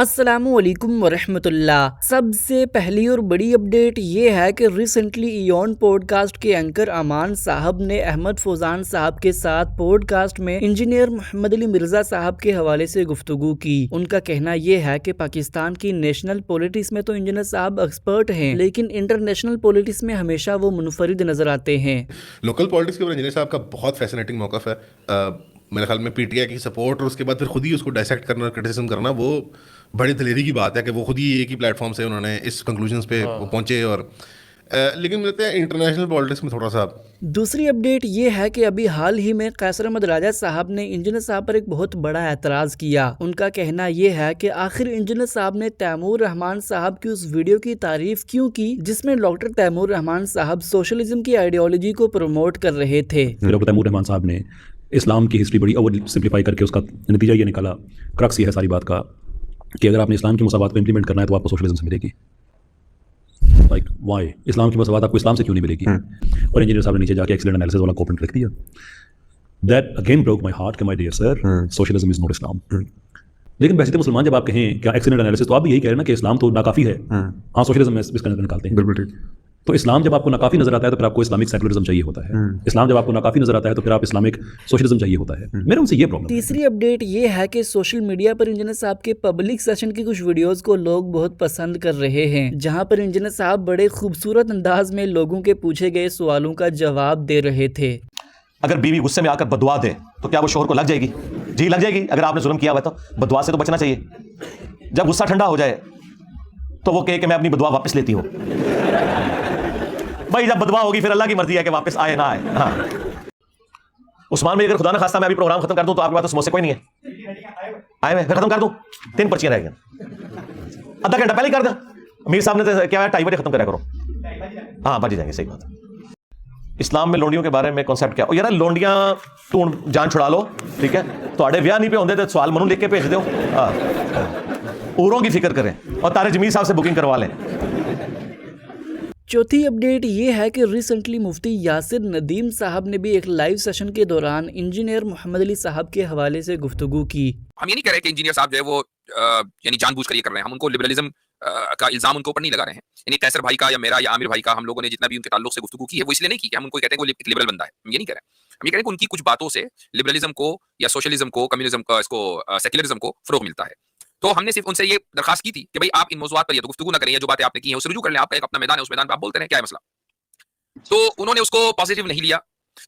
السلام علیکم ورحمۃ اللہ۔ سب سے پہلی اور بڑی اپڈیٹ یہ ہے کہ ریسنٹلی ایون پوڈ کاسٹ کے اینکر امان صاحب نے احمد فوزان صاحب کے ساتھ پوڈ کاسٹ میں انجینئر محمد علی مرزا صاحب کے حوالے سے گفتگو کی۔ ان کا کہنا یہ ہے کہ پاکستان کی نیشنل پولیٹکس میں تو انجینئر صاحب ایکسپرٹ ہیں، لیکن انٹرنیشنل پولیٹکس میں ہمیشہ وہ منفرد نظر آتے ہیں۔ لوکل پالیٹکس کے اوپر انجینئر صاحب کا بہت فیسنیٹنگ موقف ہے۔ میرے خیال میں پی ٹی آئی کی سپورٹ اور اس کے بعد پھر خود ہی اس کو ڈائسیکٹ کرنا اور کرٹیسزم کرنا وہ بڑی دلیری کی بات ہے کہ وہ خود ہی ایک ہی پلیٹ فارم سے انہوں نے اس کنکلوژنس پہ پہنچے۔ اور لیکن ملتے ہیں انٹرنیشنل پالیٹکس میں تھوڑا سا دوسری اپڈیٹ یہ ہے کہ ابھی حال ہی میں قیصر احمد راجہ صاحب نے انجینئر صاحب پر ایک بہت بڑا اعتراض کیا۔ ان کا کہنا یہ ہے کہ آخر انجینئر صاحب نے تیمور رحمان صاحب کی اس ویڈیو کی تعریف کیوں کی جس میں ڈاکٹر تیمور رحمان صاحب سوشلزم کی آئیڈیالوجی کو پروموٹ کر رہے تھے۔ ڈاکٹر تیمور رحمان صاحب نے اسلام کی ہسٹری بڑی اوور سمپلیفائی کر کے اس کا نتیجہ یہ نکالا، کرکس یہ ہے ساری بات کا کہ اگر آپ نے اسلام کی مساوات کو امپلیمنٹ کرنا ہے تو آپ کو سوشلزم سے ملے گی۔ لائک وائی اسلام کی مساوات آپ کو اسلام سے کیوں نہیں ملے گی؟ اور انجینئر صاحب نے نیچے جا کے ایکسیلنٹ انالیسس والا کوپنٹ لکھ دیا۔ That again broke my heart کہ my dear sir, socialism is not Islam. لیکن ویسے تو مسلمان جب آپ کہیں کیا ایکسیلنٹ انالیسس، تو آپ بھی یہی کہہ رہے ہیں نا کہ اسلام تو ناکافی ہے، ہاں سوشلزم میں اس کا نکالتے ہیں۔ بالکل ٹھیک۔ تو اسلام جب آپ کو ناکافی نظر آتا ہے تو پھر آپ کو اسلامک سیکولرزم چاہیے ہوتا ہے، اسلام جب آپ کو ناکافی نظر آتا ہے تو پھر آپ اسلامک سوشلزم چاہیے ہوتا ہے۔ میرا ان سے یہ پرابلم ہے۔ تیسری اپڈیٹ یہ ہے کہ سوشل میڈیا پر انجینئر صاحب کے پبلک سیشن کی کچھ ویڈیوز کو لوگ بہت پسند کر رہے ہیں، جہاں پر انجینئر صاحب بڑے خوبصورت انداز میں لوگوں کے پوچھے گئے سوالوں کا جواب دے رہے تھے۔ اگر بیوی غصے میں آ کر بدعا دے تو کیا وہ شوہر کو لگ جائے گی؟ جی لگ جائے گی۔ اگر آپ نے ظلم کیا ہوا تو بدعا سے تو بچنا چاہیے۔ جب غصہ ٹھنڈا ہو جائے تو وہ کہے کہ میں اپنی بدعا واپس لیتی ہوں۔ بھائی جب بدعا ہوگی پھر اللہ کی مرضی ہے کہ واپس آئے نہ آئے۔ ہاں عثمان میں اگر خدا نہ خواستہ میں ابھی پروگرام ختم کر دوں تو آپ کے پاس تو سموسے کوئی نہیں ہے، آئے میں ختم کر دوں، 3 پرچیاں رہ گئی، آدھا گھنٹہ پہلے ہی کر دیں۔ امیر صاحب نے کیا ہے 2:30 بجے ختم کرا کرو۔ ہاں بچ جائیں گے، صحیح بات ہے۔ اسلام میں لونڈیوں کے بارے میں کانسیپٹ کیا؟ یار لونڈیاں ٹونڈ جان چھڑا لو، ٹھیک ہے، تھوڑے ویاہ نہیں پہ ہوندے تو سوال منو لکھ کے بھیج دو، اوروں کی فکر کریں اور طارق جمیل صاحب سے بکنگ کروا لیں۔ چوتھی اپڈیٹ یہ ہے کہ ریسنٹلی مفتی یاسر ندیم صاحب نے بھی ایک لائیو سیشن کے دوران انجینئر محمد علی صاحب کے حوالے سے گفتگو کی۔ ہم یہ نہیں کہہ رہے کہ انجینئر صاحب جو ہے وہ یعنی جان بوجھ کر یہ کر رہے ہیں، ہم ان کو لبرلزم کا الزام ان کے اوپر نہیں لگا رہے ہیں۔ یعنی قیصر بھائی کا یا میرا یا عامر بھائی کا ہم لوگوں نے جتنا بھی ان کے تعلق سے گفتگو کی ہے وہ اس لیے نہیں کی کہ ہم ان کو کہتے ہیں کہ وہ ایک لبرل بندہ ہے، ہم یہ نہیں کہہ رہے ہیں۔ ہم یہ کہہ رہے ہیں کہ ان کی کچھ باتوں سے لبرلزم کو یا سوشلزم کو، کمیونزم کا، اس کو سیکولرزم کو فروغ ملتا ہے۔ تو ہم نے صرف ان سے یہ درخواست کی تھی کہ بھائی آپ ان موضوعات پر یہ تو گفتگو نہ کریں، جو باتیں آپ نے کی ہیں اس سے رجوع کر لیں، آپ کا ایک اپنا میدان ہے، اس میدان پہ آپ بولتے رہیں، کیا ہے مسئلہ؟ تو انہوں نے اس کو پازیٹیو نہیں لیا۔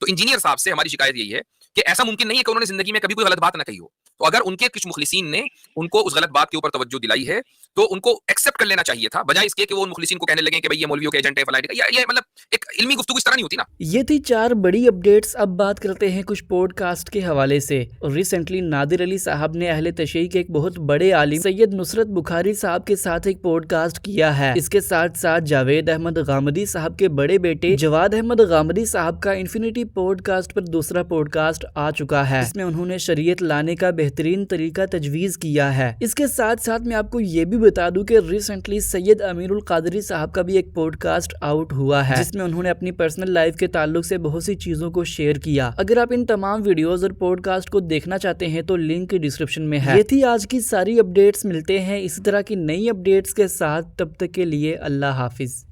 تو انجینئر صاحب سے ہماری شکایت یہی ہے کہ ایسا ممکن نہیں ہے کہ انہوں نے زندگی میں کبھی کوئی غلط بات نہ کہی ہو۔ تو اگر ان کے کچھ مخلصین نے ان کو اس غلط بات کے اوپر توجہ دلائی ہے تو ان کو ایکسیپٹ کر لینا چاہیے تھا، بجائے اس کے کہ وہ ان مخلصین کو کہنے لگیں کہ بھئی یہ مولویوں کے ایجنٹ ہے، فلاں یہ مطلب ایک علمی گفتگو اس طرح نہیں ہوتی نا۔ یہ تھی 4 بڑی اپڈیٹس۔ اب بات کرتے ہیں کچھ پوڈ کاسٹ کے حوالے سے۔ ریسنٹلی نادر علی صاحب نے اہل تشیع کے ایک بہت بڑے عالم سید نصرت بخاری صاحب کے ساتھ ایک پوڈ کاسٹ کیا ہے۔ اس کے ساتھ ساتھ جاوید احمد غامدی صاحب کے بڑے بیٹے جواد احمد غامدی صاحب کا انفینٹی پوڈ کاسٹ پر دوسرا پوڈ کاسٹ آ چکا ہے، جس میں انہوں نے شریعت لانے کا بہترین طریقہ تجویز کیا ہے۔ اس کے ساتھ ساتھ میں آپ کو یہ بھی بتا دوں کہ ریسنٹلی سید امیر القادری صاحب کا بھی ایک پوڈ کاسٹ آؤٹ ہوا ہے، جس میں انہوں نے اپنی پرسنل لائف کے تعلق سے بہت سی چیزوں کو شیئر کیا۔ اگر آپ ان تمام ویڈیوز اور پوڈ کاسٹ کو دیکھنا چاہتے ہیں تو لنک ڈسکرپشن میں ہے۔ یہ تھی آج کی ساری اپڈیٹس۔ ملتے ہیں اسی طرح کی نئی اپڈیٹس کے ساتھ، تب تک کے لیے اللہ حافظ۔